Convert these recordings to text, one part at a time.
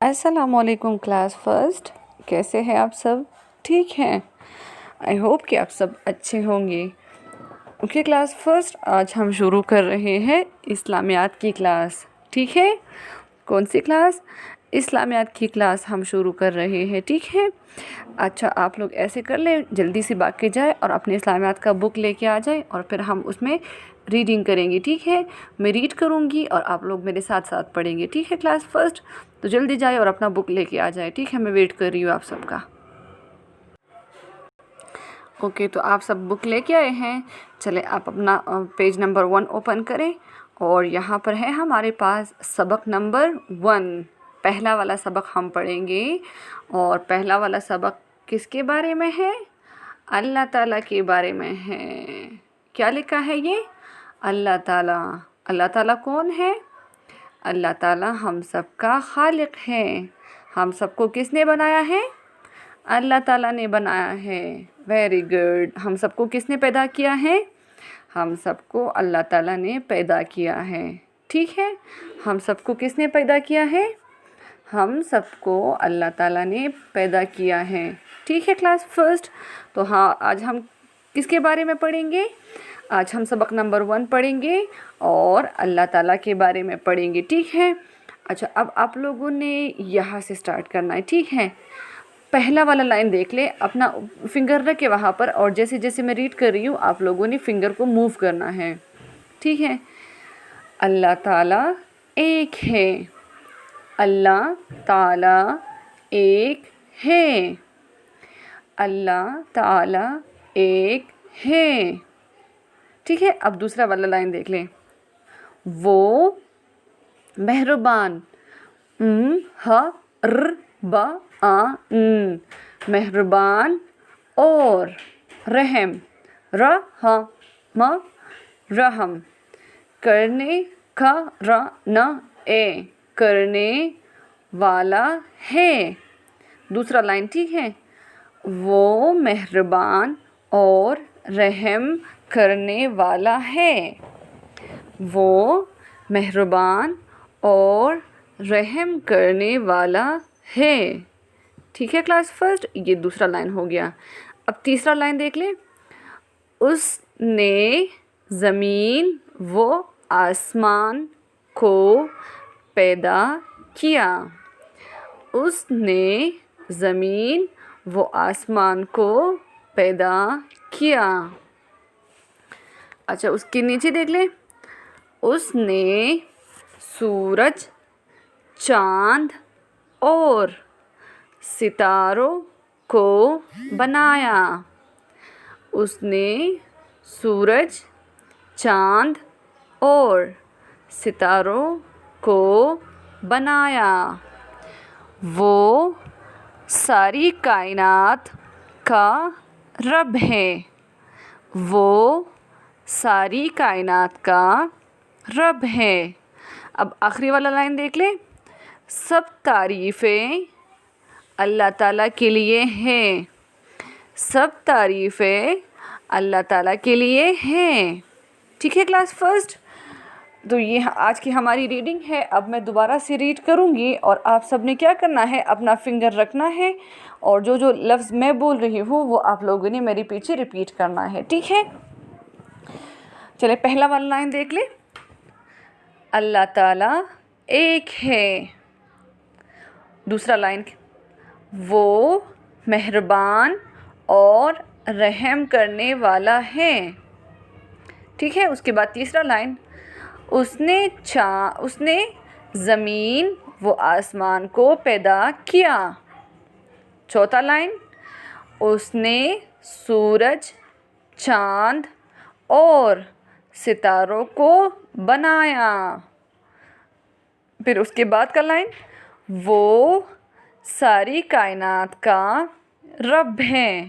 السلام علیکم class first, کیسے ہیں آپ سب؟ ٹھیک ہیں؟ آئی ہوپ کہ آپ سب اچھے ہوں گے۔ اوکے کلاس فرسٹ، آج ہم شروع کر رہے ہیں اسلامیات کی کلاس۔ ٹھیک ہے؟ کون سی کلاس؟ اسلامیات کی کلاس ہم شروع کر رہے ہیں۔ ٹھیک ہے؟ اچھا، آپ لوگ ایسے کر لیں، جلدی سے بھاگ کے جائے اور اپنے اسلامیات کا بک لے کے آ جائے اور پھر ہم اس میں ریڈنگ کریں گے۔ ٹھیک ہے؟ میں ریڈ کروں گی اور آپ لوگ میرے ساتھ ساتھ پڑھیں گے۔ ٹھیک ہے کلاس فرسٹ؟ تو جلدی جائے اور اپنا بک لے کے آ جائے۔ ٹھیک ہے؟ میں ویٹ کر رہی ہوں آپ سب کا۔ اوکے، تو آپ سب بک لے کے آئے ہیں؟ چلے آپ اپنا پیج نمبر 1 اوپن کریں اور یہاں پر ہے ہمارے پاس سبق نمبر 1۔ پہلا والا سبق ہم پڑھیں گے اور پہلا والا سبق کس کے بارے میں ہے؟ اللہ تعالیٰ کے بارے میں ہے۔ کیا لکھا ہے یہ؟ اللہ تعالیٰ۔ اللہ تعالیٰ کون ہے؟ اللہ تعالیٰ ہم سب کا خالق ہے۔ ہم سب کو کس نے بنایا ہے؟ اللہ تعالیٰ نے بنایا ہے۔ Very good. ہم سب کو کس نے پیدا کیا ہے؟ ہم سب کو اللہ تعالیٰ نے پیدا کیا ہے۔ ٹھیک ہے؟ ہم سب کو کس نے پیدا کیا ہے؟ ہم سب کو اللہ تعالیٰ نے پیدا کیا ہے۔ ٹھیک ہے کلاس فرسٹ؟ تو ہاں، آج ہم کس کے بارے میں پڑھیں گے؟ آج ہم سبق نمبر 1 پڑھیں گے اور اللہ تعالیٰ کے بارے میں پڑھیں گے۔ ٹھیک ہے؟ اچھا، اب آپ لوگوں نے یہاں سے سٹارٹ کرنا ہے۔ ٹھیک ہے؟ پہلا والا لائن دیکھ لیں، اپنا فنگر رکھے وہاں پر اور جیسے جیسے میں ریڈ کر رہی ہوں آپ لوگوں نے فنگر کو موو کرنا ہے۔ ٹھیک ہے؟ اللہ تعالیٰ ایک ہے۔ اللہ تعالیٰ ایک ہے۔ اللہ تعالیٰ ایک ہے۔ ٹھیک ہے؟ اب دوسرا والا لائن دیکھ لیں، وہ مہربان، مہربان اور رحم، رحم کرنے کرنے والا ہے۔ دوسرا لائن، ٹھیک ہے؟ وہ مہربان اور رحم کرنے والا ہے۔ وہ مہربان اور رحم کرنے والا ہے۔ ٹھیک ہے کلاس فرسٹ؟ یہ دوسرا لائن ہو گیا۔ اب تیسرا لائن دیکھ لیں، اس نے زمین و آسمان کو پیدا کیا۔ اس نے زمین و آسمان کو پیدا کیا۔ اچھا، اس کے نیچے دیکھ لیں، اس نے سورج، چاند اور ستاروں کو بنایا۔ اس نے سورج، چاند اور ستاروں کو بنایا۔ وہ ساری کائنات کا رب ہے۔ وہ ساری کائنات کا رب ہے۔ اب آخری والا لائن دیکھ لیں، سب تعریفیں اللہ تعالیٰ کے لیے ہیں۔ سب تعریفیں اللہ تعالیٰ کے لیے ہیں۔ ٹھیک ہے کلاس فرسٹ؟ تو یہ آج کی ہماری ریڈنگ ہے۔ اب میں دوبارہ سے ریڈ کروں گی اور آپ سب نے کیا کرنا ہے، اپنا فنگر رکھنا ہے اور جو جو لفظ میں بول رہی ہوں وہ آپ لوگوں نے میرے پیچھے ریپیٹ کرنا ہے۔ ٹھیک ہے؟ چلے پہلا والا لائن دیکھ لیں، اللہ تعالیٰ ایک ہے۔ دوسرا لائن، وہ مہربان اور رحم کرنے والا ہے۔ ٹھیک ہے؟ اس کے بعد تیسرا لائن، اس نے زمین و آسمان کو پیدا کیا۔ چوتھا لائن، اس نے سورج، چاند اور ستاروں کو بنایا۔ پھر اس کے بعد کا لائن، وہ ساری کائنات کا رب ہے۔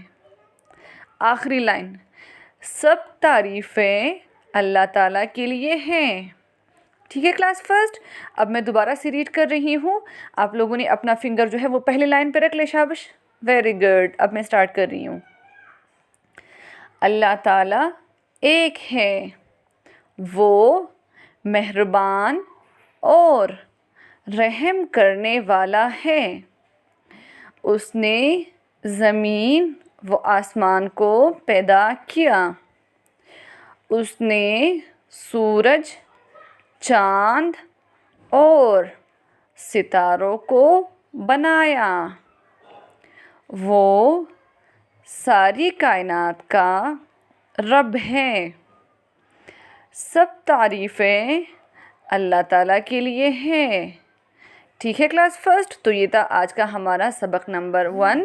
آخری لائن، سب تعریفیں اللہ تعالیٰ کے لیے ہیں۔ ٹھیک ہے کلاس فرسٹ؟ اب میں دوبارہ سے ریڈ کر رہی ہوں، آپ لوگوں نے اپنا فنگر جو ہے وہ پہلے لائن پہ رکھ لے۔ شاباش، ویری گڈ۔ اب میں سٹارٹ کر رہی ہوں، اللہ تعالیٰ ایک ہے۔ وہ مہربان اور رحم کرنے والا ہے۔ اس نے زمین و آسمان کو پیدا کیا۔ اس نے سورج، چاند اور ستاروں کو بنایا۔ وہ ساری کائنات کا رب ہے۔ سب تعریفیں اللہ تعالیٰ کے لیے ہیں۔ ٹھیک ہے کلاس فرسٹ، تو یہ تھا آج کا ہمارا سبق نمبر 1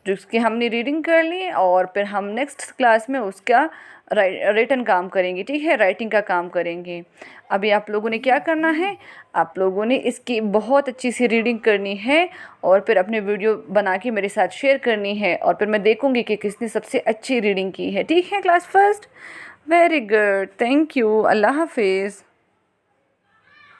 جس کی ہم نے ریڈنگ کر لی، اور پھر ہم نیکسٹ کلاس میں اس کا ریٹن کام کریں گے، ٹھیک ہے، رائٹنگ کا کام کریں گے۔ ابھی آپ لوگوں نے کیا کرنا ہے، آپ لوگوں نے اس کی بہت اچھی سی ریڈنگ کرنی ہے اور پھر اپنے ویڈیو بنا کے میرے ساتھ شیئر کرنی ہے، اور پھر میں دیکھوں گی کہ کس نے سب سے اچھی ریڈنگ کی ہے۔ ٹھیک ہے class first, very good, thank you, اللہ حافظ۔